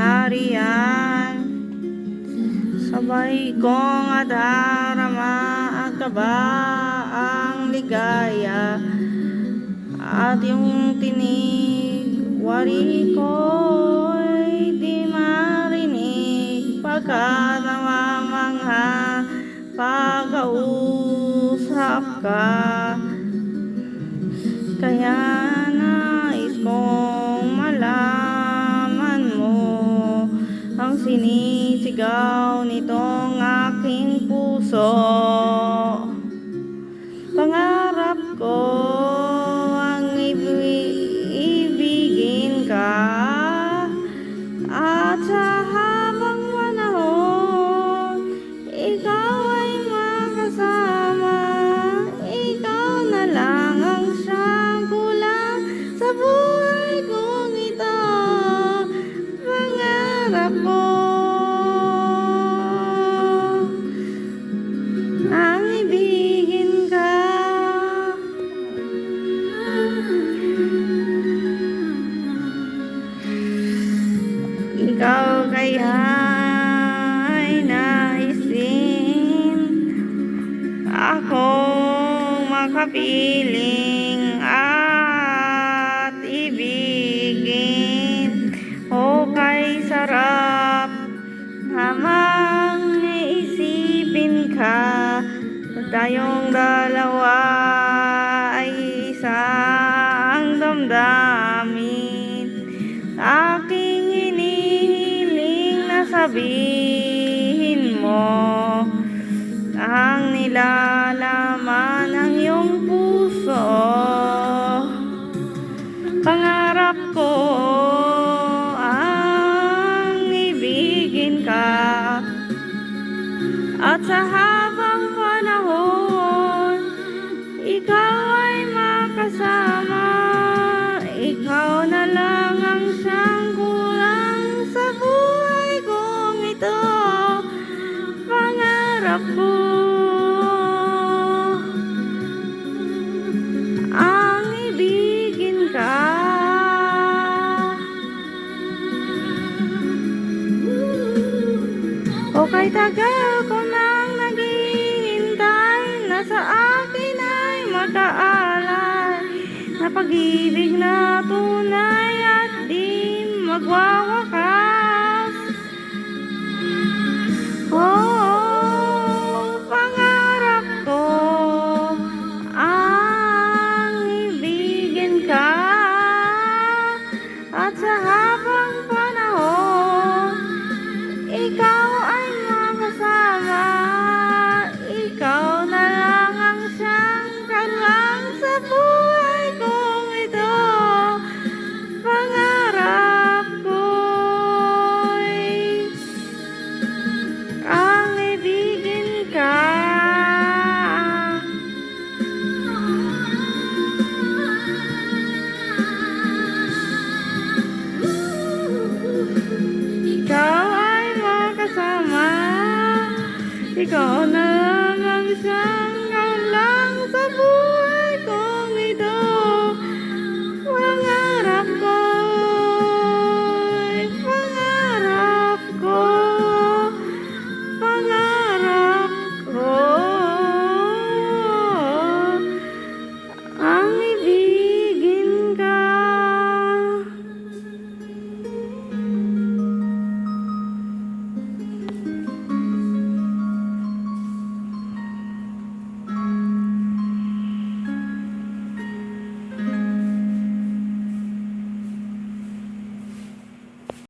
nariyan. Sabay kong adarama ang kaba, ang ligaya, at yung tinig, wari ko'y di marinig, pagkat namamangha pag-kausap ka. Kaya nais kong malaman mo ang sinisigaw nitong aking puso. Pangarap ko ang ibigin ka, at sa habang panahon ikaw ay makasama. Ikaw na lang ang siyang kulang sa buhay kong ito. Pangarap ko ang ibigin ka. Ikaw kaya'y naisin akong makapiling at ibigin. O kay sarap namang isipin ka, tayong dalawa ay isang damdamin. Aking hinihiling na sabihin mo ang nilalaman ng iyong puso. Pangarap ko ang ibigin ka, at sa habang panahon ikaw ay makasama. Ikaw na lang ang siyang kulang sa buhay kong ito. Pangarap ko ang ibigin ka. O kay tagal ko nang naghihintay na sa akin ay makaalay na pag-ibig na tunay at di magwawakas. Oh, pangarap ko ang ibigin ka, at sa habang panahon ikaw ay makasama. Ikaw na lang ang siyang kalang sa buhay kong ito. Pangarap ko'y ang ibigin ka. Ikaw ay makasama. Ikaw na lang ang siyang